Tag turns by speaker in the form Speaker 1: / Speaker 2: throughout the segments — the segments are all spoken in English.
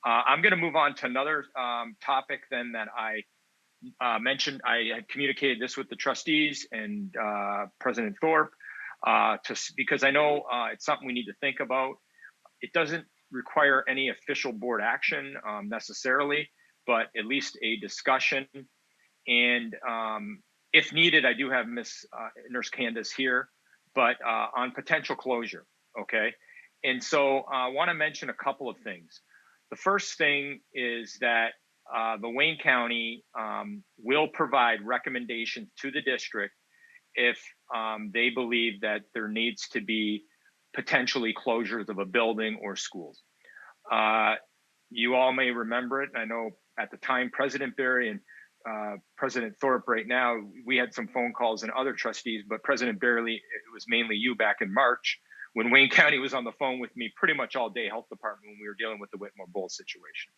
Speaker 1: I'm going to move on to another topic then that I mentioned. I had communicated this with the trustees and President Thorpe because I know it's something we need to think about. It doesn't require any official board action necessarily, but at least a discussion. And if needed, I do have Nurse Candace here, but on potential closure, okay? And so I want to mention a couple of things. The first thing is that the Wayne County will provide recommendations to the district if they believe that there needs to be potentially closures of a building or schools. You all may remember it. I know at the time, President Berry and President Thorpe right now, we had some phone calls and other trustees, but President Berry, it was mainly you back in March when Wayne County was on the phone with me pretty much all day, health department, when we were dealing with the Whitmore Bowl situation.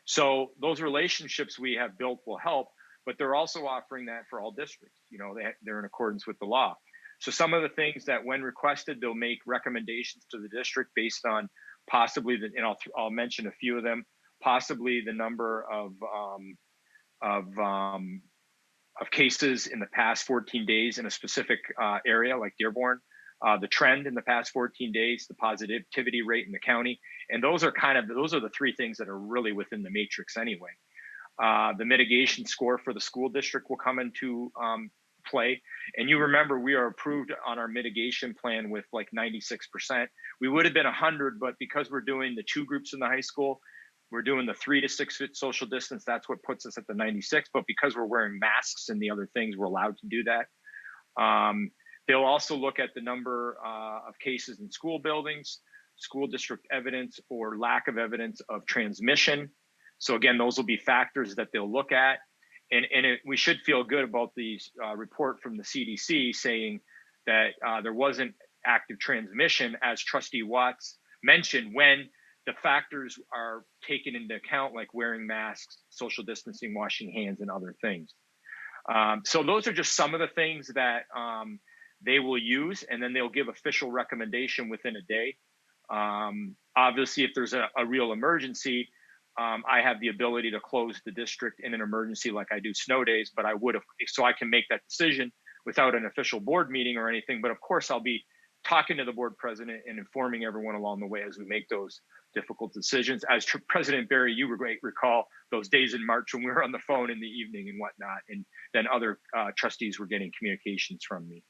Speaker 1: So those relationships we have built will help, but they're also offering that for all districts. You know, they're in accordance with the law. So some of the things that when requested, they'll make recommendations to the district based on possibly the, and I'll mention a few of them, possibly the number of cases in the past 14 days in a specific area like Dearborn, the trend in the past 14 days, the positivity rate in the county. And those are the three things that are really within the matrix anyway. The mitigation score for the school district will come into play. And you remember we are approved on our mitigation plan with like 96%. We would have been 100, but because we're doing the 2 groups in the high school, we're doing the 3 to 6 foot social distance. That's what puts us at the 96. But because we're wearing masks and the other things, we're allowed to do that. They'll also look at the number of cases in school buildings, school district evidence or lack of evidence of transmission. So again, those will be factors that they'll look at. And we should feel good about the report from the CDC saying that there wasn't active transmission, as Trustee Watts mentioned, when the factors are taken into account, like wearing masks, social distancing, washing hands, and other things. So those are just some of the things that they will use, and then they'll give official recommendation within a day. Obviously, if there's a real emergency, I have the ability to close the district in an emergency like I do snow days, but I would have, so I can make that decision without an official board meeting or anything. But of course, I'll be talking to the board president and informing everyone along the way as we make those difficult decisions. As President Berry, you recall those days in March when we were on the phone in the evening and whatnot, and then other trustees were getting communications from me.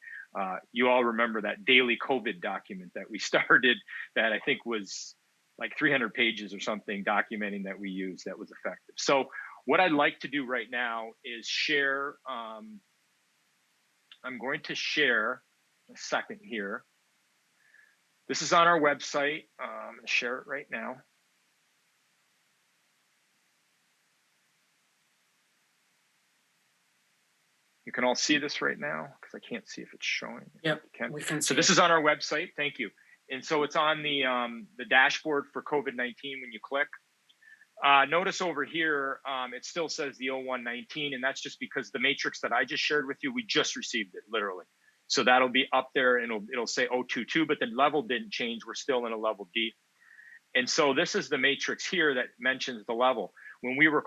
Speaker 1: You all remember that daily COVID document that we started that I think was like 300 pages or something documenting that we used that was effective. So what I'd like to do right now is share, I'm going to share a second here. This is on our website. I'm going to share it right now. You can all see this right now because I can't see if it's showing.
Speaker 2: Yep, we can see.
Speaker 1: So this is on our website. Thank you. And so it's on the dashboard for COVID-19 when you click. Notice over here, it still says the 0119, and that's just because the matrix that I just shared with you, we just received it literally. So that'll be up there and it'll say 022, but the level didn't change. We're still in a level D. And so this is the matrix here that mentions the level. When we were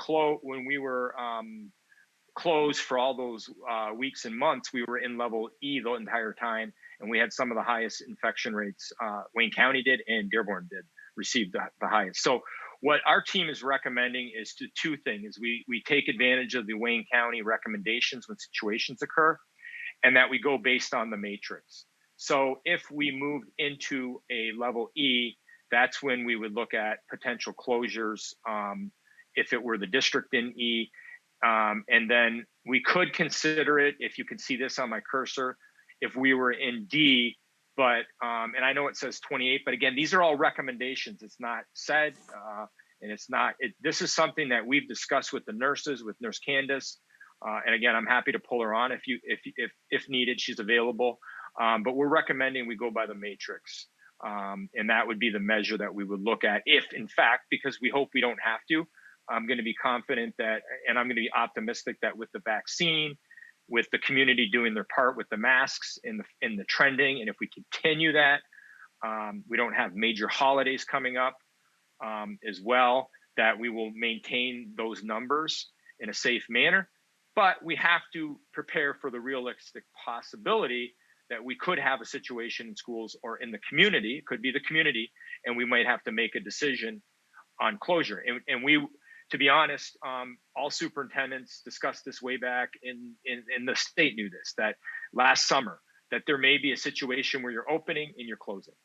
Speaker 1: closed for all those weeks and months, we were in level E the entire time. And we had some of the highest infection rates Wayne County did and Dearborn did receive the highest. So what our team is recommending is two things. We take advantage of the Wayne County recommendations when situations occur, and that we go based on the matrix. So if we move into a level E, that's when we would look at potential closures if it were the district in E. And then we could consider it, if you can see this on my cursor, if we were in D, but, and I know it says 28, but again, these are all recommendations. It's not said, and it's not, this is something that we've discussed with the nurses, with Nurse Candace. And again, I'm happy to pull her on if needed, she's available. But we're recommending we go by the matrix. And that would be the measure that we would look at if, in fact, because we hope we don't have to, I'm going to be confident that, and I'm going to be optimistic that with the vaccine, with the community doing their part with the masks in the trending, and if we continue that, we don't have major holidays coming up as well, that we will maintain those numbers in a safe manner, but we have to prepare for the realistic possibility that we could have a situation in schools or in the community, it could be the community, and we might have to make a decision on closure. And we, to be honest, all superintendents discussed this way back in the state knew this, that last summer, that there may be a situation where you're opening and you're closing.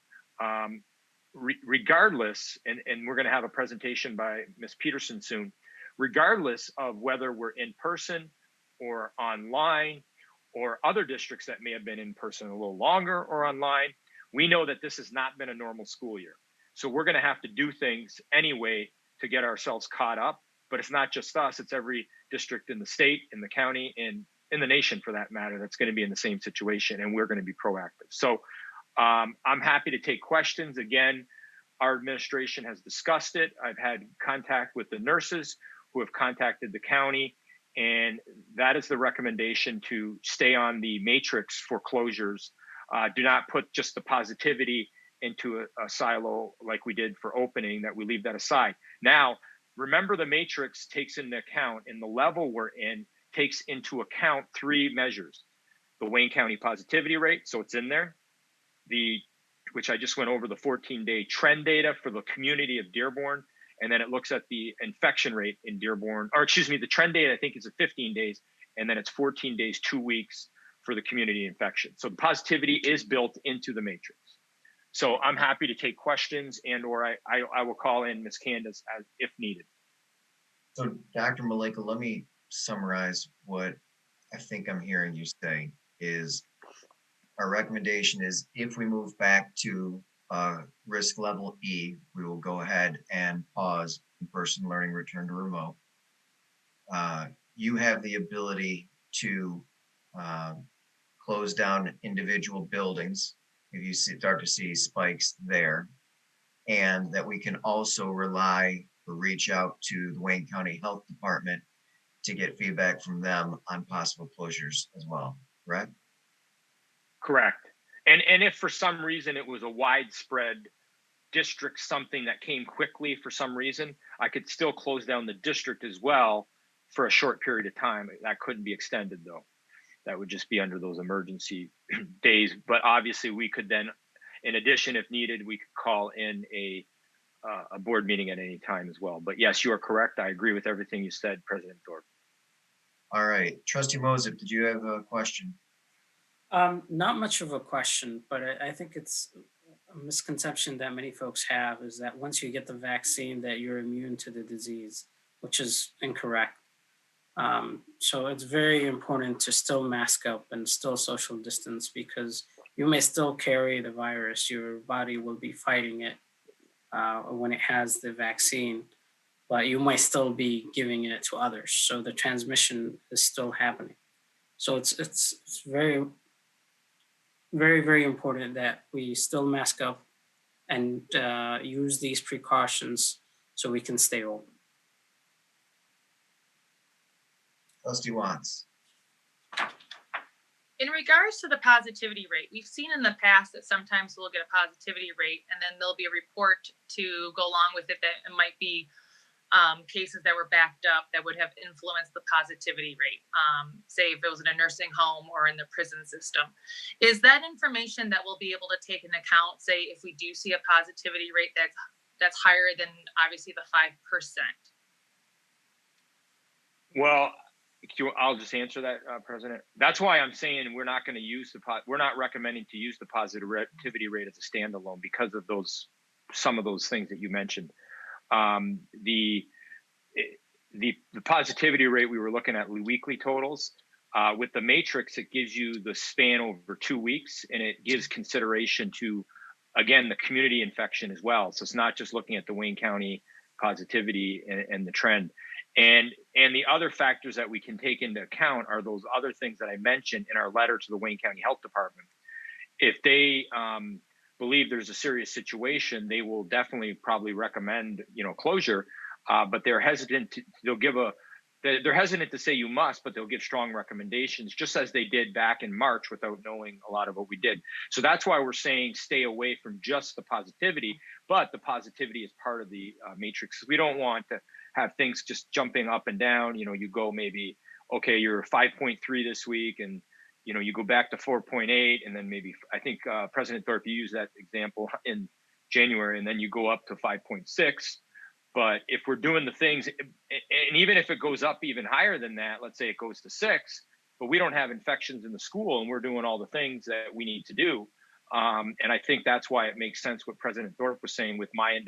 Speaker 1: Regardless, and we're going to have a presentation by Ms. Peterson soon, regardless of whether we're in person or online or other districts that may have been in person a little longer or online, we know that this has not been a normal school year. So we're going to have to do things anyway to get ourselves caught up. But it's not just us, it's every district in the state, in the county, and in the nation for that matter, that's going to be in the same situation, and we're going to be proactive. So I'm happy to take questions. Again, our administration has discussed it. I've had contact with the nurses who have contacted the county, and that is the recommendation, to stay on the matrix for closures. Do not put just the positivity into a silo like we did for opening, that we leave that aside. Now, remember, the matrix takes into account, in the level we're in, takes into account 3 measures. The Wayne County positivity rate, so it's in there. Which I just went over, the 14-day trend data for the community of Dearborn. And then it looks at the infection rate in Dearborn, or excuse me, the trend data, I think, is at 15 days. And then it's 14 days, 2 weeks for the community infection. So the positivity is built into the matrix. So I'm happy to take questions, and or I will call in Ms. Candace if needed.
Speaker 2: So Dr. Malika, let me summarize what I think I'm hearing you say is, our recommendation is, if we move back to risk level E, we will go ahead and pause in-person learning, return to remote. You have the ability to close down individual buildings if you start to see spikes there, and that we can also rely or reach out to the Wayne County Health Department to get feedback from them on possible closures as well, correct?
Speaker 1: Correct. And if for some reason it was a widespread district, something that came quickly for some reason, I could still close down the district as well for a short period of time. That couldn't be extended, though. That would just be under those emergency days. But obviously we could then, in addition, if needed, we could call in a board meeting at any time as well. But yes, you are correct. I agree with everything you said, President Thorpe.
Speaker 2: All right, Trustee Mosip, did you have a question?
Speaker 3: Not much of a question, but I think it's a misconception that many folks have, is that once you get the vaccine that you're immune to the disease, which is incorrect. So it's very important to still mask up and still social distance, because you may still carry the virus. Your body will be fighting it when it has the vaccine, but you might still be giving it to others. So the transmission is still happening. So it's very, very, very important that we still mask up and use these precautions so we can stay open.
Speaker 2: Trustee Watts.
Speaker 4: In regards to the positivity rate, we've seen in the past that sometimes we'll get a positivity rate and then there'll be a report to go along with it that it might be cases that were backed up that would have influenced the positivity rate, say if it was in a nursing home or in the prison system. Is that information that we'll be able to take into account, say if we do see a positivity rate that's higher than obviously the 5%?
Speaker 1: Well, I'll just answer that, President. That's why I'm saying we're not going to use we're not recommending to use the positivity rate as a standalone, because of some of those things that you mentioned. The positivity rate, we were looking at weekly totals. With the matrix, it gives you the span over 2 weeks, and it gives consideration to, again, the community infection as well. So it's not just looking at the Wayne County positivity and the trend. And the other factors that we can take into account are those other things that I mentioned in our letter to the Wayne County Health Department. If they believe there's a serious situation, they will definitely probably recommend, closure, but they're hesitant they'll give they're hesitant to say you must, but they'll give strong recommendations, just as they did back in March without knowing a lot of what we did. So that's why we're saying stay away from just the positivity, but the positivity is part of the matrix. We don't want to have things just jumping up and down. You know, you go maybe, okay, you're 5.3 this week, and you know, you go back to 4.8, and then maybe, I think President Thorpe, you used that example in January, and then you go up to 5.6. But if we're doing the things, and even if it goes up even higher than that, let's say it goes to 6, but we don't have infections in the school and we're doing all the things that we need to do. And I think that's why it makes sense what President Thorpe was saying with my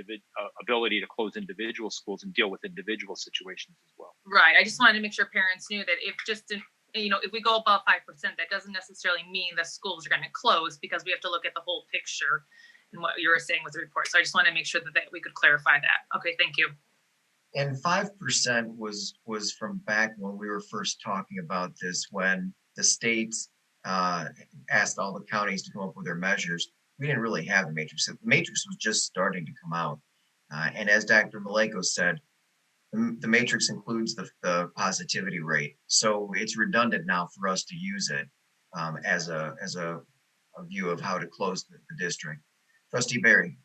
Speaker 1: ability to close individual schools and deal with individual situations as well.
Speaker 4: Right. I just wanted to make sure parents knew that if just, you know, if we go above 5%, that doesn't necessarily mean the schools are going to close, because we have to look at the whole picture and what you were saying with the report. So I just want to make sure that we could clarify that. Okay, thank you.
Speaker 2: And 5% was from back when we were first talking about this, when the states asked all the counties to come up with their measures. We didn't really have the matrix. The matrix was just starting to come out. And as Dr. Maleko said, the matrix includes the positivity rate. So it's redundant now for us to use it as a view of how to close the district. Trustee Barry.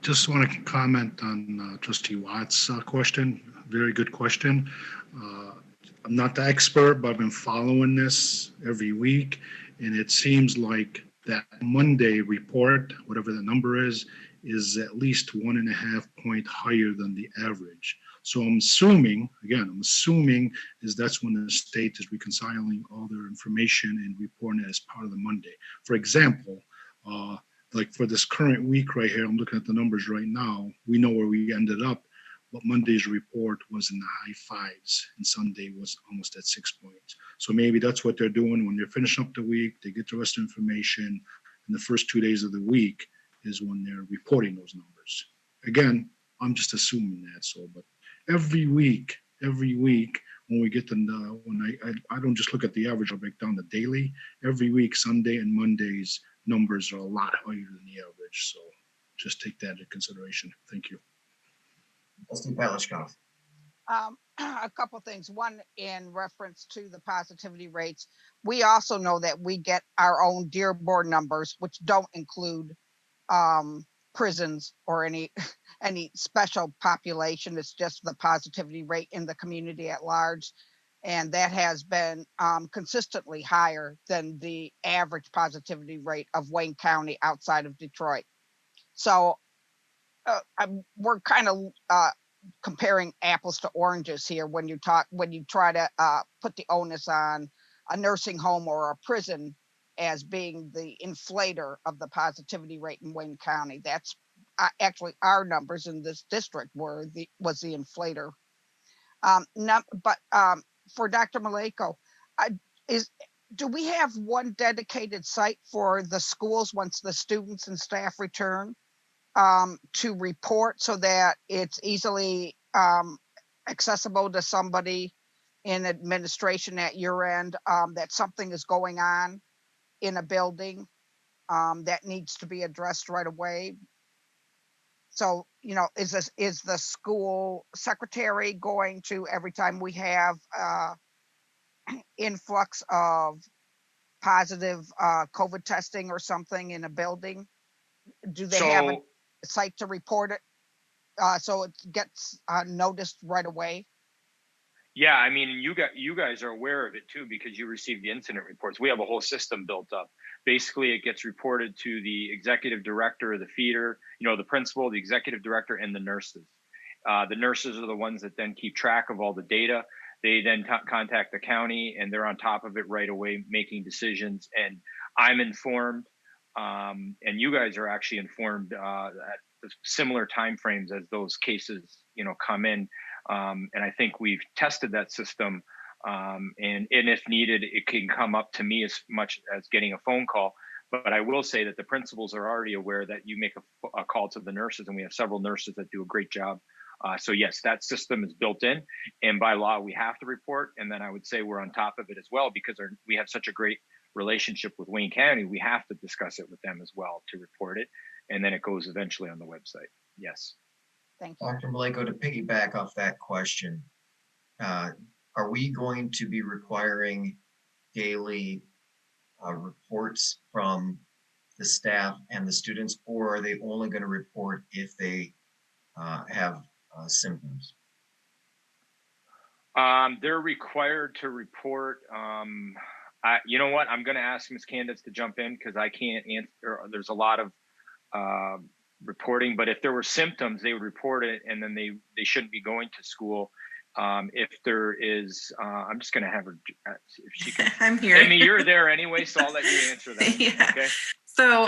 Speaker 5: Just want to comment on Trustee Watt's question. Very good question. I'm not the expert, but I've been following this every week, and it seems like that Monday report, whatever the number is at least 1.5 points higher than the average. So I'm assuming is that's when the state is reconciling all their information and reporting it as part of the Monday. For example, like for this current week right here, I'm looking at the numbers right now. We know where we ended up, but Monday's report was in the high 5s and Sunday was almost at 6 points. So maybe that's what they're doing when they're finishing up the week. They get the rest of the information, and the first 2 days of the week is when they're reporting those numbers. Again, I'm just assuming that. So, but every week when we get the I don't just look at the average, I'll break down the daily. Every week, Sunday and Mondays numbers are a lot higher than the average. So just take that into consideration. Thank you.
Speaker 2: Trustee Palashkov.
Speaker 6: A couple things. One, in reference to the positivity rates, we also know that we get our own Dearborn numbers, which don't include prisons or any special population. It's just the positivity rate in the community at large. And that has been consistently higher than the average positivity rate of Wayne County outside of Detroit. So we're kind of comparing apples to oranges here when you try to put the onus on a nursing home or a prison as being the inflator of the positivity rate in Wayne County. That's actually our numbers in this district was the inflator. For Dr. Maleko, do we have one dedicated site for the schools once the students and staff return to report, so that it's easily accessible to somebody in administration at your end, that something is going on in a building that needs to be addressed right away? So, you know, is the school secretary going to, every time we have influx of positive COVID testing or something in a building, do they have a site to report it so it gets noticed right away?
Speaker 1: Yeah, I mean, you guys are aware of it too, because you receive the incident reports. We have a whole system built up. Basically, it gets reported to the executive director of the feeder, you know, the principal, the executive director, and the nurses. The nurses are the ones that then keep track of all the data. They then contact the county, and they're on top of it right away, making decisions. And I'm informed, and you guys are actually informed at similar timeframes as those cases, you know, come in. And I think we've tested that system, and if needed, it can come up to me as much as getting a phone call. But I will say that the principals are already aware that you make a call to the nurses, and we have several nurses that do a great job. So yes, that system is built in, and by law we have to report. And then I would say we're on top of it as well, because we have such a great relationship with Wayne County. We have to discuss it with them as well to report it, and then it goes eventually on the website. Yes.
Speaker 6: Thank you.
Speaker 2: Dr. Maleko, to piggyback off that question, are we going to be requiring daily reports from the staff and the students, or are they only going to report if they have symptoms?
Speaker 1: They're required to report. You know what? I'm going to ask Ms. Candace to jump in because I can't answer. There's a lot of reporting, but if there were symptoms, they would report it, and then they shouldn't be going to school. If there is, I'm just going to have her if she can.
Speaker 7: I'm here.
Speaker 1: Amy, you're there anyway, so I'll let you answer that.
Speaker 7: Yeah.
Speaker 1: Okay.
Speaker 7: So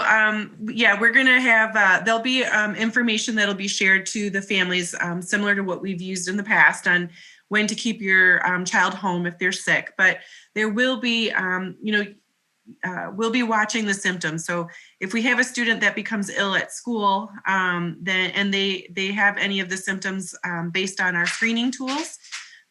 Speaker 7: yeah, we're going to have, there'll be information that'll be shared to the families, similar to what we've used in the past on when to keep your child home if they're sick. But there will be, we'll be watching the symptoms. So if we have a student that becomes ill at school, then and they have any of the symptoms based on our screening tools,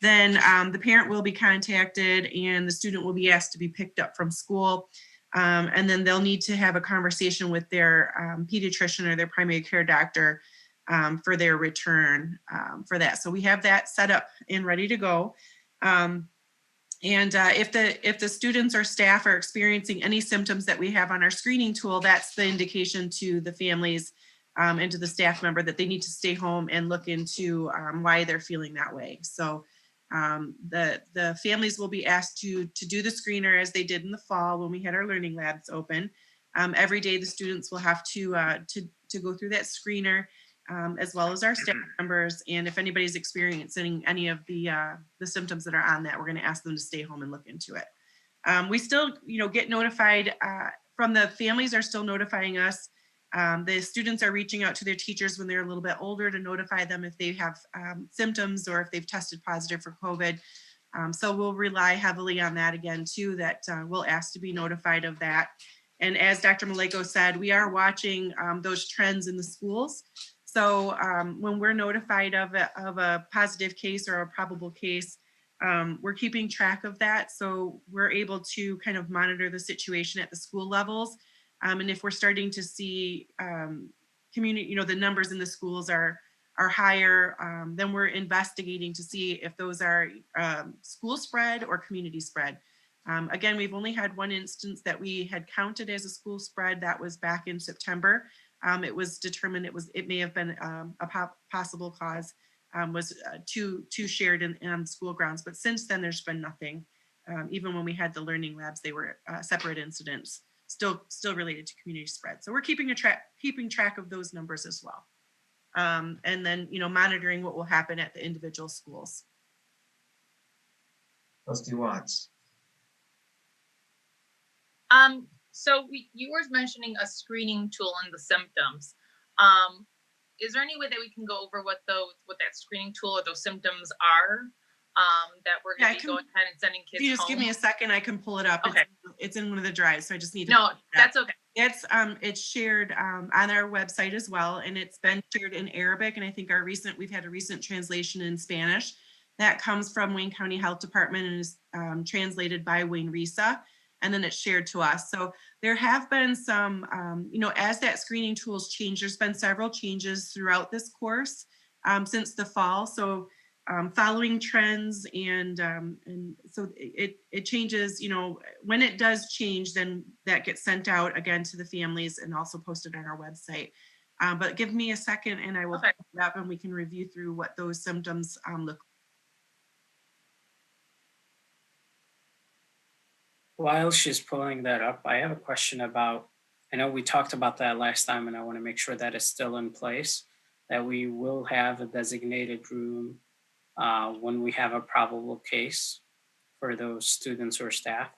Speaker 7: then the parent will be contacted and the student will be asked to be picked up from school. And then they'll need to have a conversation with their pediatrician or their primary care doctor for their return for that. So we have that set up and ready to go. And if the students or staff are experiencing any symptoms that we have on our screening tool, that's the indication to the families and to the staff member that they need to stay home and look into why they're feeling that way. So the families will be asked to do the screener as they did in the fall when we had our learning labs open. Every day the students will have to go through that screener, as well as our staff members. And if anybody's experiencing any of the symptoms that are on that, we're going to ask them to stay home and look into it. We still, get notified from the families are still notifying us. The students are reaching out to their teachers when they're a little bit older to notify them if they have symptoms or if they've tested positive for COVID. So we'll rely heavily on that again too, that we'll ask to be notified of that. And as Dr. Maleko said, we are watching those trends in the schools. So when we're notified of a positive case or a probable case, we're keeping track of that. So we're able to kind of monitor the situation at the school levels. And if we're starting to see community, the numbers in the schools are higher, then we're investigating to see if those are school spread or community spread. Again, we've only had one instance that we had counted as a school spread. That was back in September. It was determined it may have been a possible cause was two shared in school grounds. But since then, there's been nothing. Even when we had the learning labs, they were separate incidents, still related to community spread. So we're keeping track of those numbers as well. And then, monitoring what will happen at the individual schools.
Speaker 2: Trustee Watts.
Speaker 4: So you were mentioning a screening tool and the symptoms. Is there any way that we can go over what that screening tool or those symptoms are that we're going to be going ahead and sending kids home?
Speaker 7: If you just give me a second, I can pull it up.
Speaker 4: Okay.
Speaker 7: It's in one of the drives, so I just need to.
Speaker 4: No, that's okay.
Speaker 7: It's shared on our website as well, and it's been shared in Arabic, and I think we've had a recent translation in Spanish that comes from Wayne County Health Department and is translated by Wayne Risa, and then it's shared to us. So there have been some, as that screening tools change, there's been several changes throughout this course since the fall. So following trends and so it changes, when it does change, then that gets sent out again to the families and also posted on our website. But give me a second and I will pull it up and we can review through what those symptoms look like.
Speaker 3: While she's pulling that up, I have a question about, I know we talked about that last time and I want to make sure that it's still in place, that we will have a designated room when we have a probable case for those students or staff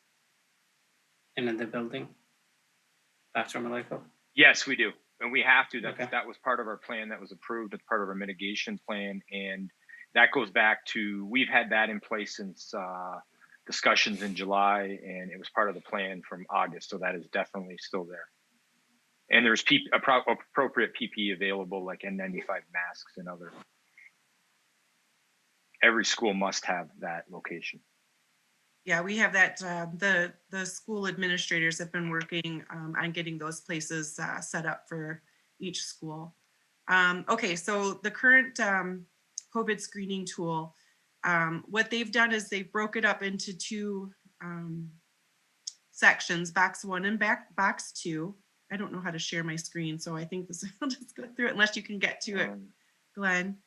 Speaker 3: in the building. Dr. Maleko?
Speaker 1: Yes, we do. And we have to.
Speaker 3: Okay.
Speaker 1: That was part of our plan that was approved as part of our mitigation plan. And that goes back to, we've had that in place since discussions in July, and it was part of the plan from August. So that is definitely still there. And there's appropriate PPE available, like N95 masks and other. Every school must have that location.
Speaker 7: Yeah, we have that. The school administrators have been working on getting those places set up for each school. Okay, so the current COVID screening tool, what they've done is they broke it up into two sections, box 1 and box 2. I don't know how to share my screen, so I think this, I'll just go through it unless you can get to it, Glenn. Do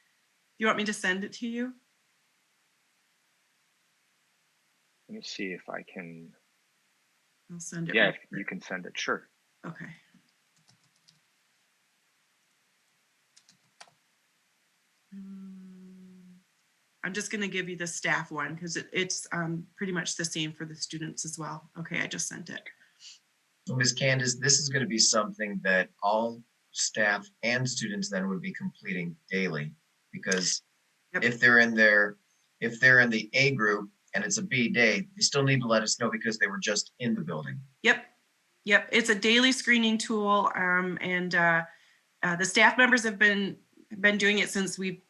Speaker 7: you want me to send it to you?
Speaker 1: Let me see if I can.
Speaker 7: I'll send it.
Speaker 1: Yeah, if you can send it, sure.
Speaker 7: Okay. I'm just going to give you the staff one because it's pretty much the same for the students as well. Okay, I just sent it.
Speaker 2: So Ms. Candace, this is going to be something that all staff and students then would be completing daily, because
Speaker 7: Yep.
Speaker 2: if they're in the A group and it's a B day, they still need to let us know because they were just in the building.
Speaker 7: Yep. It's a daily screening tool, and the staff members have been doing it since we've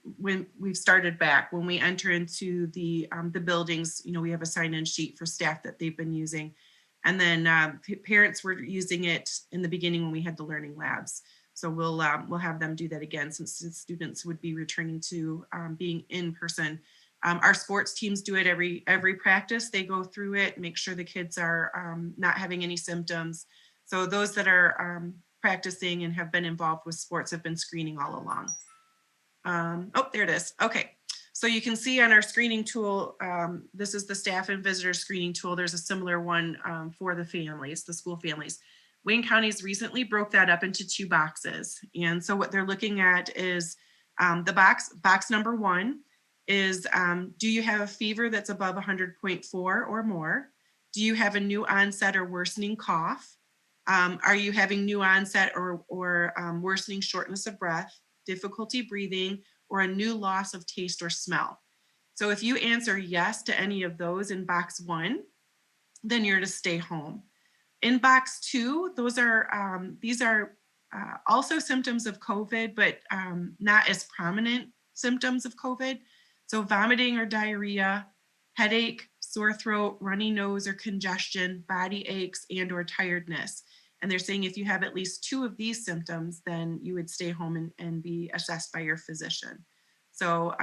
Speaker 7: started back. When we enter into the buildings, we have a sign-in sheet for staff that they've been using, and then parents were using it in the beginning when we had the learning labs. So we'll have them do that again since the students would be returning to being in person. Our sports teams do it every practice. They go through it, make sure the kids are not having any symptoms. So those that are practicing and have been involved with sports have been screening all along. Oh, there it is. Okay. So you can see on our screening tool, this is the staff and visitor screening tool. There's a similar one for the families, the school families. Wayne County's recently broke that up into 2 boxes. And so what they're looking at is the box number 1 is, do you have a fever that's above 100.4 or more? Do you have a new onset or worsening cough? Are you having new onset or worsening shortness of breath, difficulty breathing, or a new loss of taste or smell? So if you answer yes to any of those in box 1, then you're to stay home. In box 2, these are also symptoms of COVID, but not as prominent symptoms of COVID. So vomiting or diarrhea, headache, sore throat, runny nose or congestion, body aches, and or tiredness. And they're saying if you have at least 2 of these symptoms, then you would stay home and be assessed by your physician. So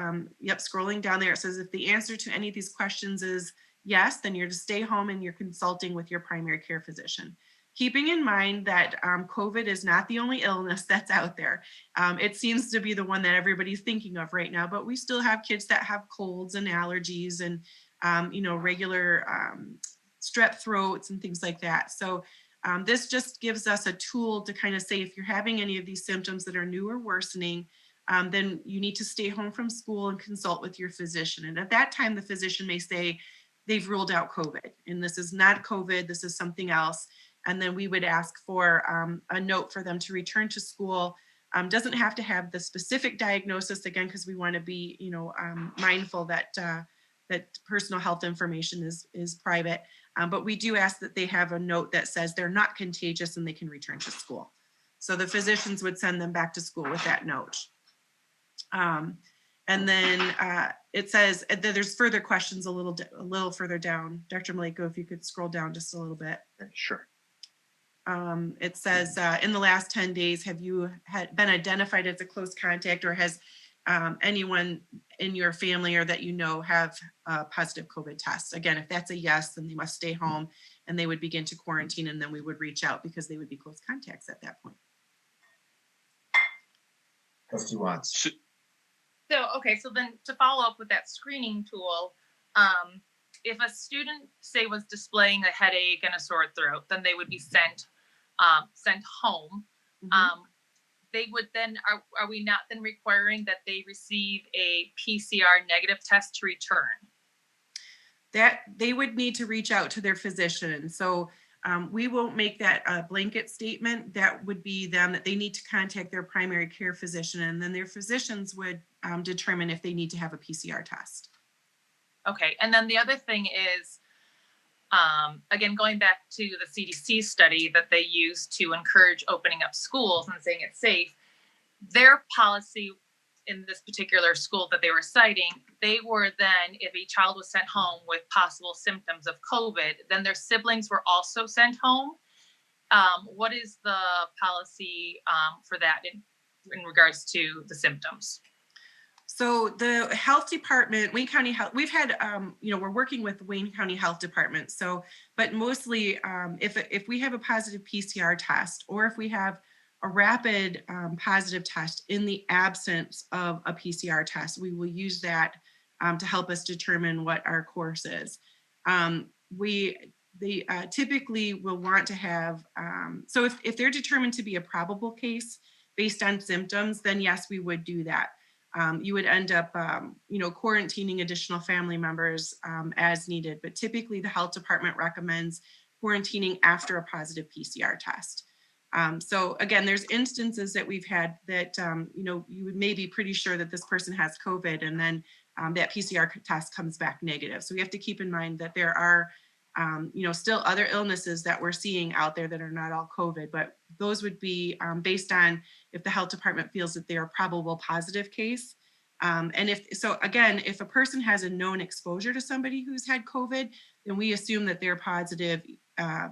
Speaker 7: scrolling down there, it says if the answer to any of these questions is yes, then you're to stay home and you're consulting with your primary care physician. Keeping in mind that COVID is not the only illness that's out there. It seems to be the one that everybody's thinking of right now, but we still have kids that have colds and allergies and, regular strep throats and things like that. So this just gives us a tool to kind of say, if you're having any of these symptoms that are new or worsening, then you need to stay home from school and consult with your physician. And at that time, the physician may say, they've ruled out COVID and this is not COVID, this is something else. And then we would ask for a note for them to return to school. Doesn't have to have the specific diagnosis, again, because we want to be, mindful that that personal health information is private. But we do ask that they have a note that says they're not contagious and they can return to school. So the physicians would send them back to school with that note. And then it says that there's further questions a little further down. Dr. Maleko, if you could scroll down just a little bit.
Speaker 1: Sure.
Speaker 7: It says, in the last 10 days, have you been identified as a close contact, or has anyone in your family or that have a positive COVID test? Again, if that's a yes, then they must stay home and they would begin to quarantine, and then we would reach out because they would be close contacts at that point.
Speaker 2: Trustee Watts.
Speaker 4: So then to follow up with that screening tool, if a student, say, was displaying a headache and a sore throat, then they would be sent home.
Speaker 7: Mm-hmm.
Speaker 4: They would then, are we not then requiring that they receive a PCR negative test to return?
Speaker 7: That they would need to reach out to their physician. So we won't make that a blanket statement. That would be them, that they need to contact their primary care physician, and then their physicians would determine if they need to have a PCR test.
Speaker 4: Okay, and then the other thing is, again, going back to the CDC study that they used to encourage opening up schools and saying it's safe, their policy in this particular school that they were citing, they were then, if a child was sent home with possible symptoms of COVID, then their siblings were also sent home. What is the policy for that? in regards to the symptoms?
Speaker 7: So the health department, Wayne County Health, we've had, we're working with Wayne County Health Department. So, but mostly if we have a positive PCR test, or if we have a rapid positive test in the absence of a PCR test, we will use that to help us determine what our course is. They typically will want to have, so if they're determined to be a probable case based on symptoms, then yes, we would do that. You would end up, quarantining additional family members as needed. But typically the health department recommends quarantining after a positive PCR test. So again, there's instances that we've had that, you may be pretty sure that this person has COVID, and then that PCR test comes back negative. So we have to keep in mind that there are, still other illnesses that we're seeing out there that are not all COVID, but those would be based on if the health department feels that they're a probable positive case. And if a person has a known exposure to somebody who's had COVID, then we assume that they're positive, a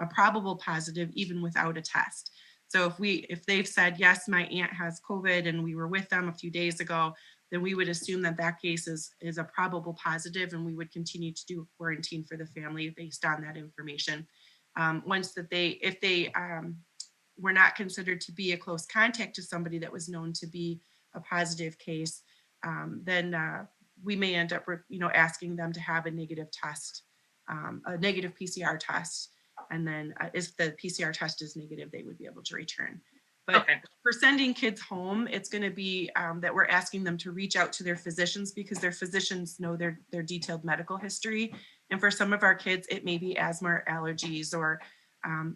Speaker 7: probable positive, even without a test. So if they've said, yes, my aunt has COVID and we were with them a few days ago, then we would assume that that case is a probable positive, and we would continue to do quarantine for the family based on that information. If they were not considered to be a close contact to somebody that was known to be a positive case, then we may end up, asking them to have a negative test, a negative PCR test. And then if the PCR test is negative, they would be able to return. But
Speaker 4: Okay.
Speaker 7: For sending kids home, it's going to be that we're asking them to reach out to their physicians, because their physicians know their detailed medical history. And for some of our kids, it may be asthma or allergies, or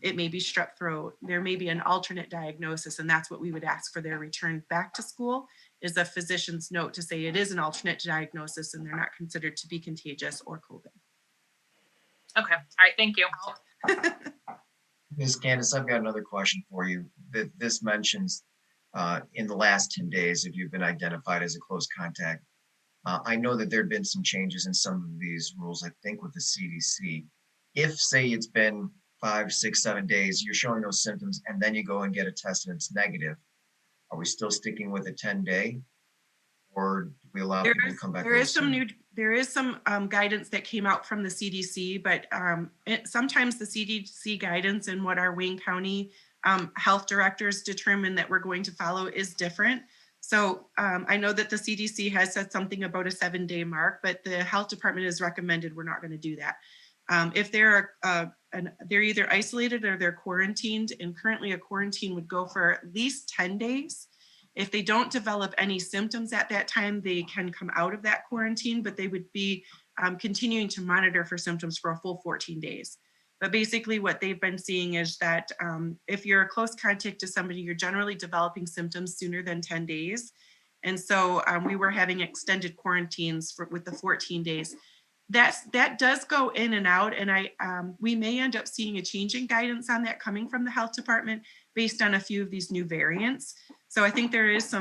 Speaker 7: it may be strep throat. There may be an alternate diagnosis, and that's what we would ask for their return back to school, is a physician's note to say it is an alternate diagnosis and they're not considered to be contagious or COVID.
Speaker 4: Okay. All right. Thank you.
Speaker 2: Ms. Candace, I've got another question for you. This mentions in the last 10 days, if you've been identified as a close contact. I know that there have been some changes in some of these rules, I think with the CDC. If, say, it's been 5, 6, 7 days, you're showing those symptoms, and then you go and get a test and it's negative, are we still sticking with a 10-day? Or do we allow people to come back?
Speaker 7: There is some guidance that came out from the CDC, but sometimes the CDC guidance and what our Wayne County health directors determine that we're going to follow is different. So I know that the CDC has said something about a 7-day mark, but the health department has recommended we're not going to do that. If they're either isolated or they're quarantined, and currently a quarantine would go for at least 10 days. If they don't develop any symptoms at that time, they can come out of that quarantine, but they would be continuing to monitor for symptoms for a full 14 days. But basically what they've been seeing is that if you're a close contact to somebody, you're generally developing symptoms sooner than 10 days. And so we were having extended quarantines with the 14 days. That does go in and out, and we may end up seeing a change in guidance on that coming from the health department based on a few of these new variants. So I think there is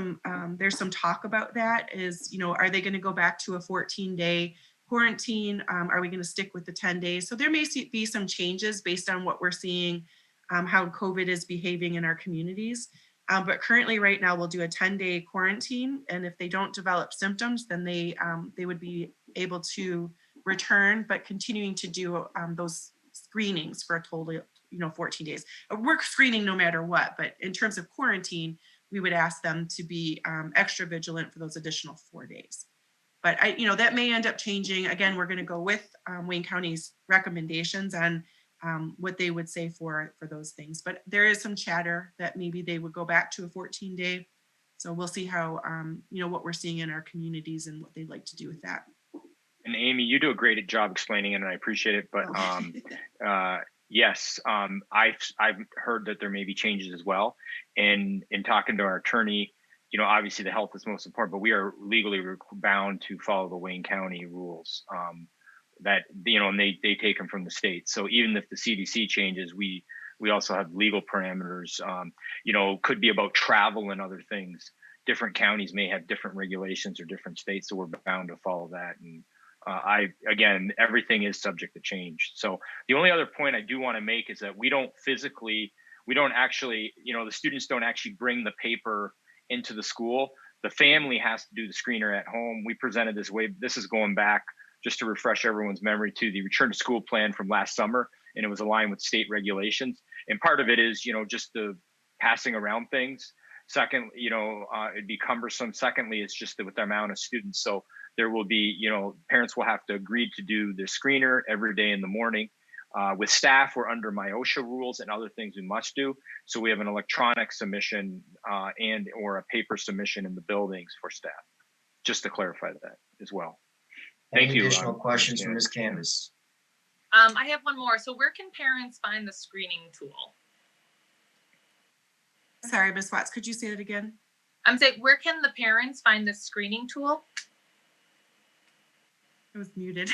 Speaker 7: there's some talk about that. Are they going to go back to a 14-day quarantine? Are we going to stick with the 10 days? So there may be some changes based on what we're seeing, how COVID is behaving in our communities. But currently, right now, we'll do a 10-day quarantine, and if they don't develop symptoms, then they would be able to return, but continuing to do those screenings for a total, 14 days. We're screening no matter what, but in terms of quarantine, we would ask them to be extra vigilant for those additional 4 days. But that may end up changing. Again, we're going to go with Wayne County's recommendations on what they would say for those things. But there is some chatter that maybe they would go back to a 14-day. So we'll see how, what we're seeing in our communities and what they'd like to do with that.
Speaker 1: And Amy, you do a great job explaining it, and I appreciate it. But yes, I've heard that there may be changes as well. And in talking to our attorney, obviously the health is most important, but we are legally bound to follow the Wayne County rules that, and they take them from the state. So even if the CDC changes, we also have legal parameters, could be about travel and other things. Different counties may have different regulations or different states, so we're bound to follow that. And again, everything is subject to change. So the only other point I do want to make is that we don't actually, the students don't actually bring the paper into the school, the family has to do the screener at home. We presented this way. This is going back, just to refresh everyone's memory, to the return to school plan from last summer, and it was aligned with state regulations. And part of it is, just the passing around things. Second, it'd be cumbersome. Secondly, it's just with the amount of students. So there will be, parents will have to agree to do the screener every day in the morning. With staff, we're under MyOSHA rules and other things we must do. So we have an electronic submission and or a paper submission in the buildings for staff, just to clarify that as well. Thank
Speaker 2: Any
Speaker 1: you.
Speaker 2: additional questions for Ms. Candace?
Speaker 4: I have one more. So where can parents find the screening tool?
Speaker 7: Sorry, Ms. Watts, could you say that again?
Speaker 4: I'm saying, where can the parents find the screening tool?
Speaker 7: It was muted.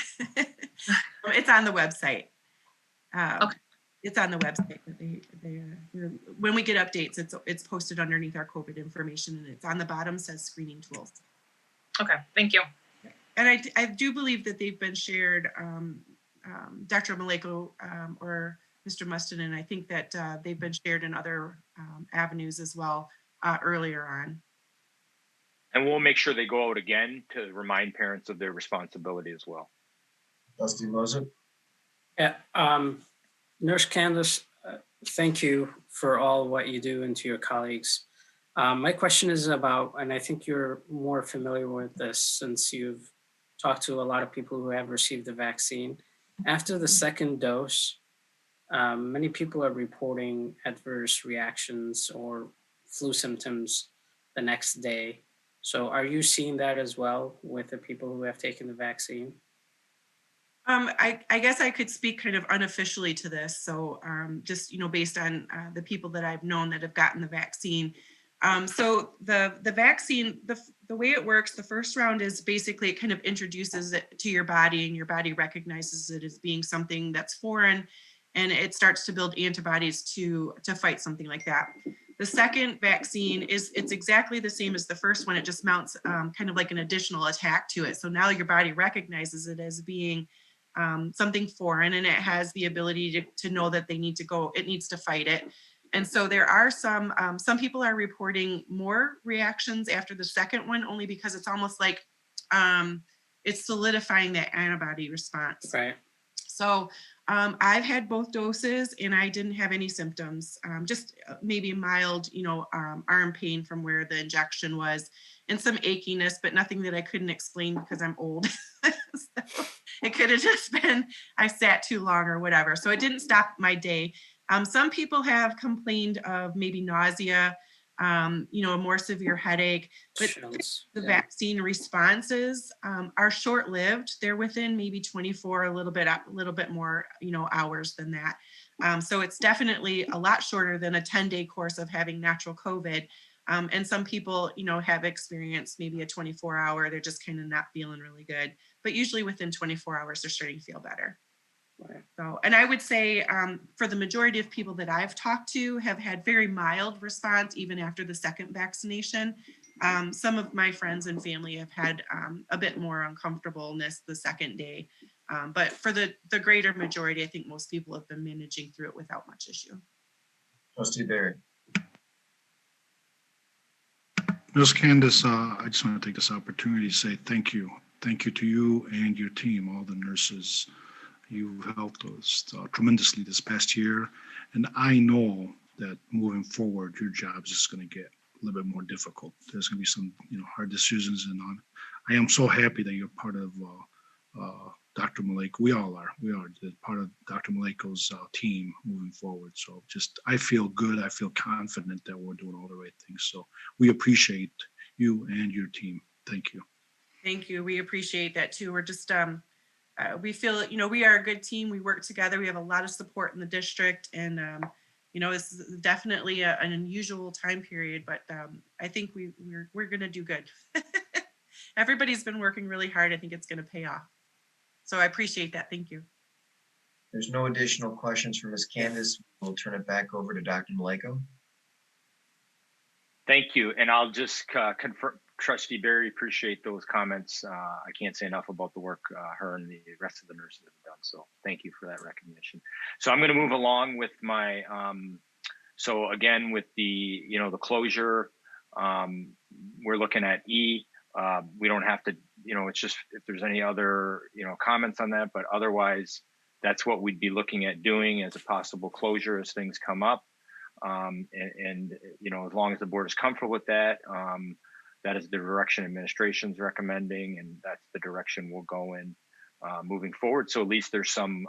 Speaker 7: It's on the website.
Speaker 4: Okay.
Speaker 7: It's on the website. When we get updates, it's posted underneath our COVID information, and it's on the bottom, says screening tools.
Speaker 4: Okay, thank you.
Speaker 7: And I do believe that they've been shared, Dr. Maleko or Mr. Mustin, and I think that they've been shared in other avenues as well earlier on.
Speaker 1: And we'll make sure they go out again to remind parents of their responsibility as well.
Speaker 2: Trustee Moser?
Speaker 3: Yeah, Nurse Candace, thank you for all what you do and to your colleagues. My question is about, and I think you're more familiar with this since you've talked to a lot of people who have received the vaccine. After the second dose, many people are reporting adverse reactions or flu symptoms the next day. So are you seeing that as well with the people who have taken the vaccine?
Speaker 7: I guess I could speak kind of unofficially to this. So just, based on the people that I've known that have gotten the vaccine. So the vaccine, the way it works, the first round is basically it kind of introduces it to your body, and your body recognizes it as being something that's foreign, and it starts to build antibodies to fight something like that. The second vaccine it's exactly the same as the first one. It just mounts kind of like an additional attack to it. So now your body recognizes it as being something foreign, and it has the ability to know that it needs to fight it. And so there are some people are reporting more reactions after the second one, only because it's almost like it's solidifying that antibody response.
Speaker 3: Right.
Speaker 7: So I've had both doses and I didn't have any symptoms, just maybe mild, arm pain from where the injection was and some achiness, but nothing that I couldn't explain because I'm old. So it could have just been I sat too long or whatever. So it didn't stop my day. Some people have complained of maybe nausea, a more severe headache, but the vaccine responses are short-lived. They're within maybe 24, a little bit more, hours than that. So it's definitely a lot shorter than a 10-day course of having natural COVID. And some people, have experienced maybe a 24-hour, they're just kind of not feeling really good, but usually within 24 hours, they're starting to feel better.
Speaker 3: Right.
Speaker 7: So, and I would say for the majority of people that I've talked to have had very mild response even after the second vaccination. Some of my friends and family have had a bit more uncomfortableness the second day. But for the greater majority, I think most people have been managing through it without much issue.
Speaker 2: Trustee Barry?
Speaker 5: Ms. Candace, I just want to take this opportunity to say thank you. Thank you to you and your team, all the nurses. You've helped us tremendously this past year. And I know that moving forward, your job is just going to get a little bit more difficult. There's going to be some, hard decisions. And I am so happy that you're part of Dr. Maleko. We all are. We are part of Dr. Maleko's team moving forward. So I feel good. I feel confident that we're doing all the right things. So we appreciate you and your team. Thank you.
Speaker 7: Thank you. We appreciate that too. We're just, we feel, we are a good team. We work together. We have a lot of support in the district, and, this is definitely an unusual time period, but I think we're going to do good. Everybody's been working really hard. I think it's going to pay off. So I appreciate that. Thank you.
Speaker 2: There's no additional questions for Ms. Candace. We'll turn it back over to Dr. Maleko.
Speaker 1: Thank you. And I'll just confirm, Trustee Barry, appreciate those comments. I can't say enough about the work her and the rest of the nurses have done. So thank you for that recognition. So I'm going to move along with my, so again, with the, the closure We're looking at E. We don't have to, it's just if there's any other, comments on that, but otherwise that's what we'd be looking at doing as a possible closure as things come up. And as long as the board is comfortable with that, that is the direction administration's recommending, and that's the direction we'll go in moving forward. So at least there's some,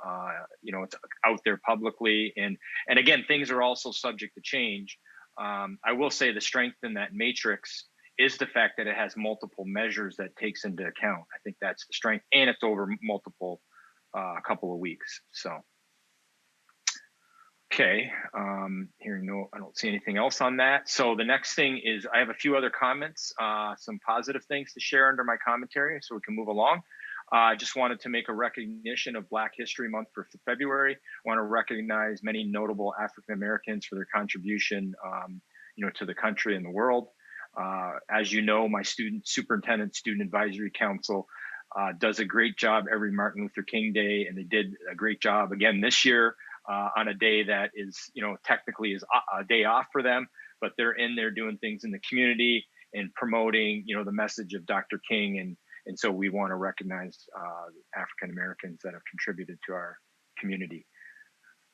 Speaker 1: it's out there publicly. And again, things are also subject to change. I will say the strength in that matrix is the fact that it has multiple measures that takes into account. I think that's the strength, and it's over multiple, a couple of weeks. So. Okay, I don't see anything else on that. So the next thing is I have a few other comments, some positive things to share under my commentary so we can move along. I just wanted to make a recognition of Black History Month for February. I want to recognize many notable African Americans for their contribution, to the country and the world. As you know, my Superintendent Student Advisory Council does a great job every Martin Luther King Day, and they did a great job again this year. On a day that is, technically is a day off for them, but they're in there doing things in the community and promoting, the message of Dr. King. And so we want to recognize African Americans that have contributed to our community.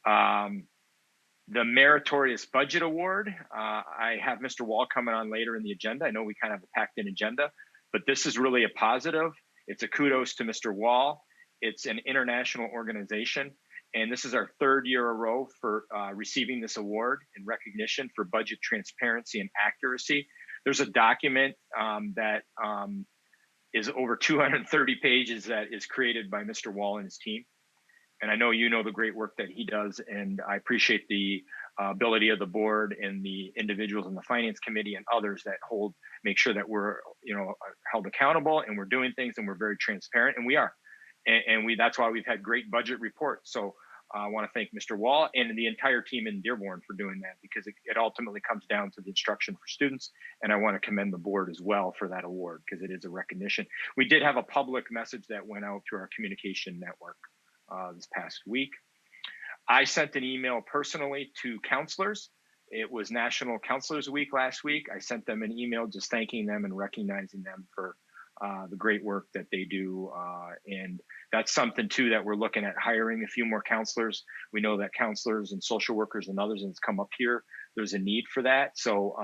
Speaker 1: The Meritorious Budget Award, I have Mr. Wall coming on later in the agenda. I know we kind of have a packed in agenda, but this is really a positive. It's a kudos to Mr. Wall. It's an international organization. And this is our third year in a row for receiving this award in recognition for budget transparency and accuracy. There's a document that is over 230 pages that is created by Mr. Wall and his team. And I know you know the great work that he does, and I appreciate the ability of the board and the individuals in the finance committee and others that make sure that we're held accountable and we're doing things and we're very transparent, and we are. And that's why we've had great budget reports. So I want to thank Mr. Wall and the entire team in Dearborn for doing that, because it ultimately comes down to the instruction for students. And I want to commend the board as well for that award, because it is a recognition. We did have a public message that went out to our communication network this past week. I sent an email personally to counselors. It was National Counselors Week last week. I sent them an email just thanking them and recognizing them for the great work that they do. And that's something too that we're looking at, hiring a few more counselors. We know that counselors and social workers and others, and it's come up here, there's a need for that. So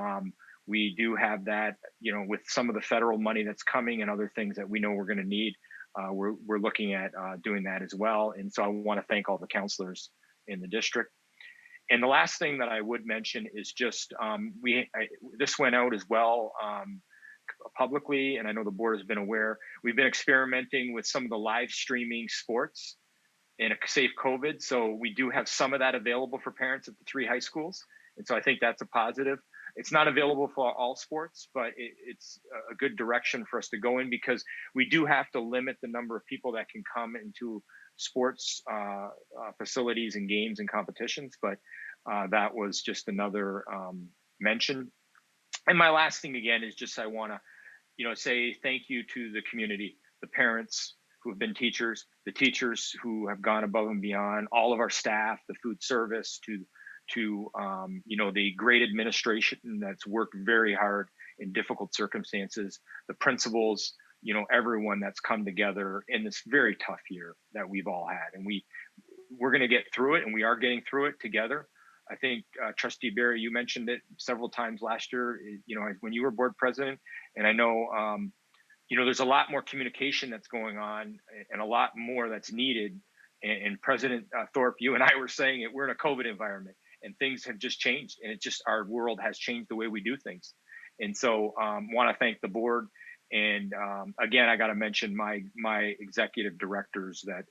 Speaker 1: we do have that, with some of the federal money that's coming and other things that we know we're going to need. We're looking at doing that as well. And so I want to thank all the counselors in the district. And the last thing that I would mention is just this went out as well publicly, and I know the board has been aware. We've been experimenting with some of the live streaming sports in a safe COVID. So we do have some of that available for parents at the 3 high schools. And so I think that's a positive. It's not available for all sports, but it's a good direction for us to go in, because we do have to limit the number of people that can come into sports facilities and games and competitions. But that was just another mention. And my last thing again is just I want to, say thank you to the community, the parents who have been teachers, the teachers who have gone above and beyond, all of our staff, the food service, to the great administration that's worked very hard in difficult circumstances, the principals, everyone that's come together in this very tough year that we've all had. And we're going to get through it, and we are getting through it together. I think Trustee Barry, you mentioned it several times last year, when you were board president, and I know, there's a lot more communication that's going on and a lot more that's needed. And President Thorpe, you and I were saying it, we're in a COVID environment and things have just changed, and our world has changed the way we do things. And so want to thank the board. And again, I got to mention my executive directors that,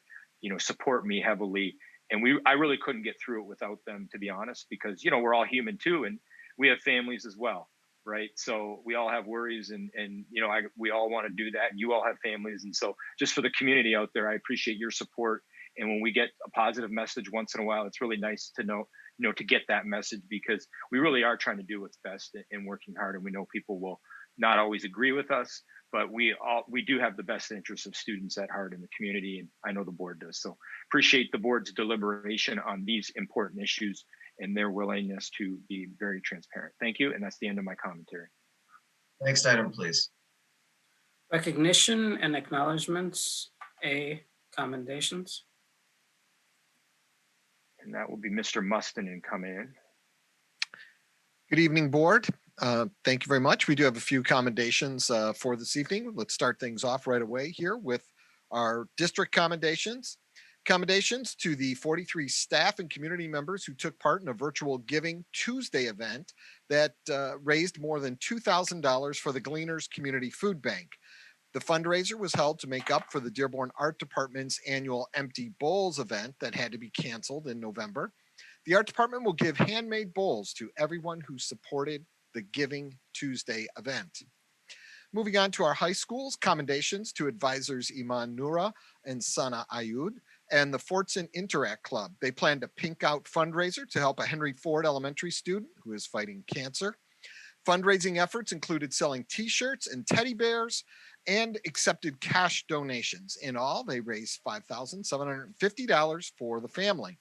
Speaker 1: support me heavily. And I really couldn't get through it without them, to be honest, because, we're all human too. And we have families as well, right? So we all have worries, and we all want to do that. And you all have families. And so just for the community out there, I appreciate your support. And when we get a positive message once in a while, it's really nice to know, to get that message, because we really are trying to do what's best and working hard. And we know people will not always agree with us, but we do have the best interests of students at heart in the community, and I know the board does. So appreciate the board's deliberation on these important issues and their willingness to be very transparent. Thank you, and that's the end of my commentary.
Speaker 2: Next item, please.
Speaker 3: Recognition and acknowledgements, A, commendations.
Speaker 1: And that will be Mr. Mustonen come in.
Speaker 8: Good evening, board. Thank you very much. We do have a few commendations for this evening. Let's start things off right away here with our district commendations. Commendations to the 43 staff and community members who took part in a virtual Giving Tuesday event that raised more than $2,000 for the Gleaners Community Food Bank. The fundraiser was held to make up for the Dearborn Art Department's annual Empty Bowls event that had to be canceled in November. The art department will give handmade bowls to everyone who supported the Giving Tuesday event. Moving on to our high schools, commendations to advisors Iman Noura and Sana Ayud and the Fortson Interact Club. They planned a Pink Out fundraiser to help a Henry Ford elementary student who is fighting cancer. Fundraising efforts included selling t-shirts and teddy bears and accepted cash donations. In all, they raised $5,750 for the family.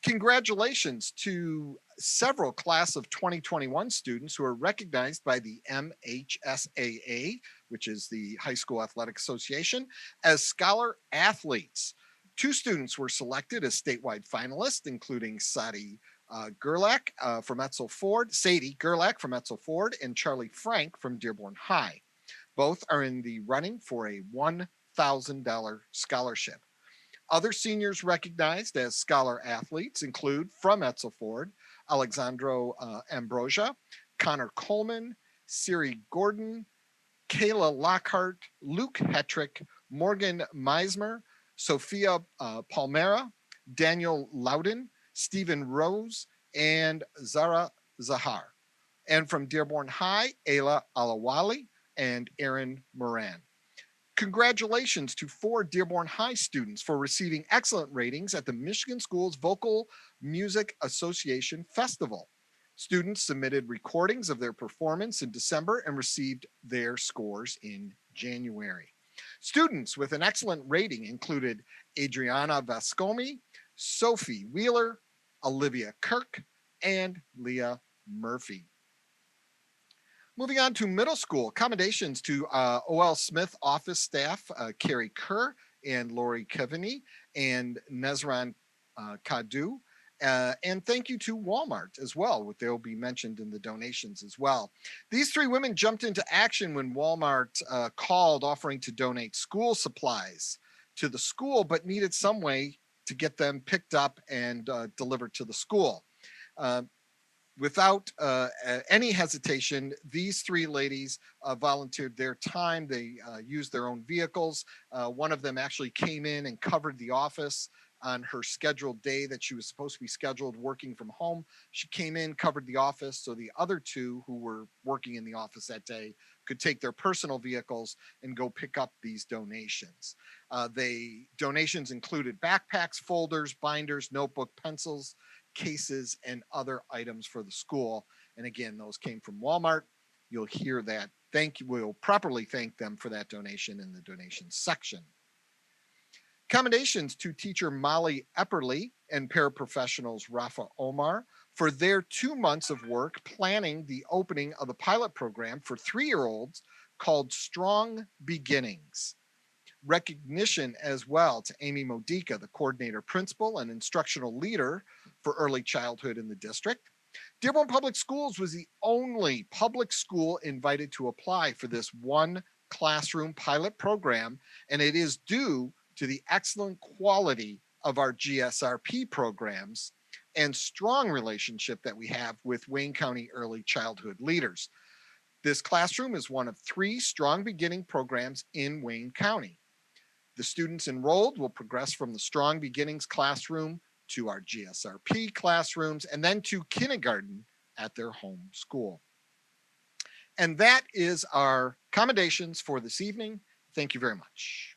Speaker 8: Congratulations to several class of 2021 students who are recognized by the MHSAA, which is the High School Athletic Association, as scholar athletes. 2 students were selected as statewide finalists, including Sadie Gerlach from Etzel Ford, Sadie Gerlach from Etzel Ford, and Charlie Frank from Dearborn High. Both are in the running for a $1,000 scholarship. Other seniors recognized as scholar athletes include from Etzel Ford, Alexandro Ambrosia, Connor Coleman, Siri Gordon, Kayla Lockhart, Luke Hetrick, Morgan Meismer, Sophia Palmera, Daniel Loudon, Stephen Rose, and Zara Zahar. And from Dearborn High, Ayla Alawali and Aaron Moran. Congratulations to 4 Dearborn High students for receiving excellent ratings at the Michigan Schools Vocal Music Association Festival. Students submitted recordings of their performance in December and received their scores in January. Students with an excellent rating included Adriana Vascomi, Sophie Wheeler, Olivia Kirk, and Leah Murphy. Moving on to middle school, commendations to O.L. Smith office staff, Carrie Kerr and Lori Kevany and Nezran Kadu. And thank you to Walmart as well. They'll be mentioned in the donations as well. These 3 women jumped into action when Walmart called offering to donate school supplies to the school, but needed some way to get them picked up and delivered to the school. Without any hesitation, these 3 ladies volunteered their time. They used their own vehicles. One of them actually came in and covered the office on her scheduled day that she was supposed to be scheduled working from home. She came in, covered the office, so the other 2 who were working in the office that day could take their personal vehicles and go pick up these donations. Donations included backpacks, folders, binders, notebook, pencils, cases, and other items for the school. And again, those came from Walmart. You'll hear that. We'll properly thank them for that donation in the donations section. Commendations to teacher Molly Epperly and paraprofessionals Rafa Omar for their 2 months of work planning the opening of the pilot program for 3-year-olds called Strong Beginnings. Recognition as well to Amy Modica, the coordinator principal and instructional leader for early childhood in the district. Dearborn Public Schools was the only public school invited to apply for this 1 classroom pilot program, and it is due to the excellent quality of our GSRP programs and strong relationship that we have with Wayne County early childhood leaders. This classroom is one of 3 Strong Beginning programs in Wayne County. The students enrolled will progress from the Strong Beginnings classroom to our GSRP classrooms and then to kindergarten at their home school. And that is our commendations for this evening. Thank you very much.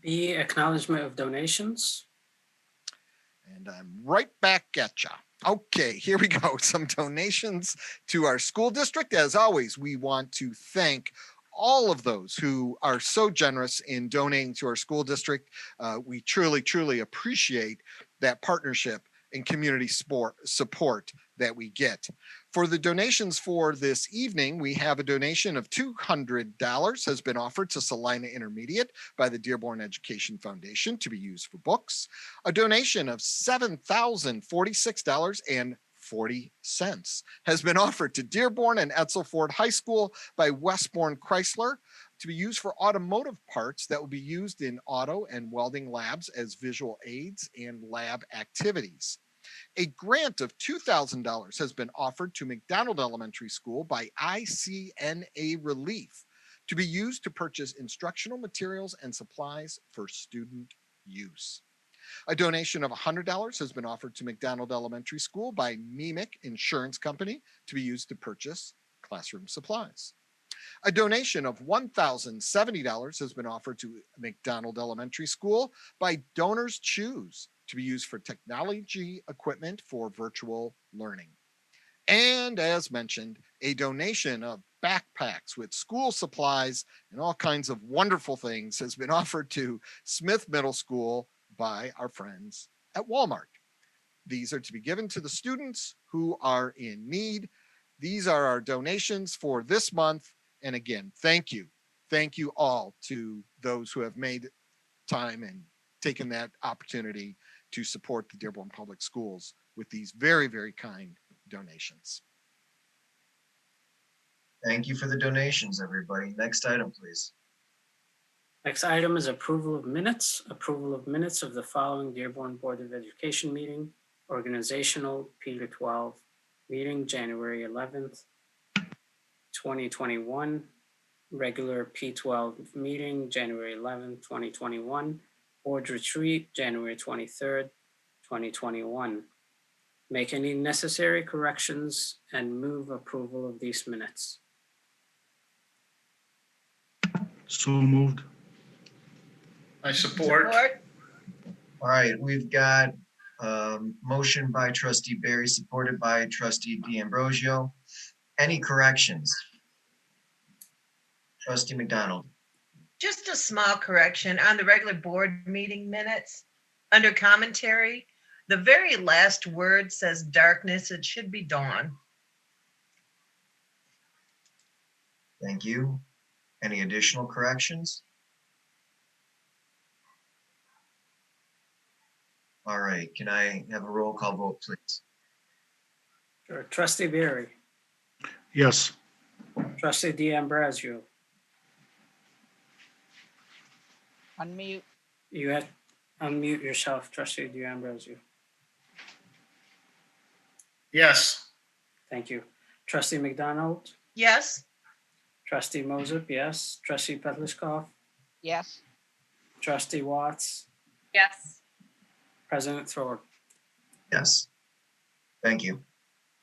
Speaker 3: B, acknowledgement of donations.
Speaker 8: And I'm right back at ya. Okay, here we go. Some donations to our school district. As always, we want to thank all of those who are so generous in donating to our school district. We truly, truly appreciate that partnership and community support that we get. For the donations for this evening, we have a donation of $200 has been offered to Salina Intermediate by the Dearborn Education Foundation to be used for books. A donation of $7,046.40 has been offered to Dearborn and Edsel Ford High School by Westbourne Chrysler to be used for automotive parts that will be used in auto and welding labs as visual aids and lab activities. A grant of $2,000 has been offered to McDonald Elementary School by ICNA Relief to be used to purchase instructional materials and supplies for student use. A donation of $100 has been offered to McDonald Elementary School by MEMIC Insurance Company to be used to purchase classroom supplies. A donation of $1,070 has been offered to McDonald Elementary School by Donors Choose to be used for technology equipment for virtual learning. And as mentioned, a donation of backpacks with school supplies and all kinds of wonderful things has been offered to Smith Middle School by our friends at Walmart. These are to be given to the students who are in need. These are our donations for this month. And again, thank you. Thank you all to those who have made time and taken that opportunity to support the Dearborn Public Schools with these very, very kind donations.
Speaker 2: Thank you for the donations, everybody. Next item, please.
Speaker 3: Next item is approval of minutes. Approval of minutes of the following Dearborn Board of Education meeting, organizational P12 meeting, January 11th, 2021, regular P12 meeting, January 11th, 2021, board retreat, January 23rd, 2021. Make any necessary corrections and move approval of these minutes.
Speaker 5: So moved.
Speaker 9: I support.
Speaker 2: All right, we've got motion by trustee Barry, supported by trustee D'Ambrosio. Any corrections? Trustee McDonald.
Speaker 10: Just a small correction on the regular board meeting minutes. Under commentary, the very last word says darkness. It should be dawn.
Speaker 2: Thank you. Any additional corrections? All right, can I have a roll call vote, please?
Speaker 3: Sure. Trustee Barry,
Speaker 5: Yes.
Speaker 3: trustee D'Ambrosio,
Speaker 6: Unmute.
Speaker 3: you had unmute yourself, trustee D'Ambrosio.
Speaker 9: Yes.
Speaker 3: Thank you. Trustee McDonald,
Speaker 10: Yes.
Speaker 3: trustee Moses, yes. Trustee Petlicoff,
Speaker 6: Yes.
Speaker 3: trustee Watts,
Speaker 4: Yes.
Speaker 3: President Thor.
Speaker 2: Yes. Thank you.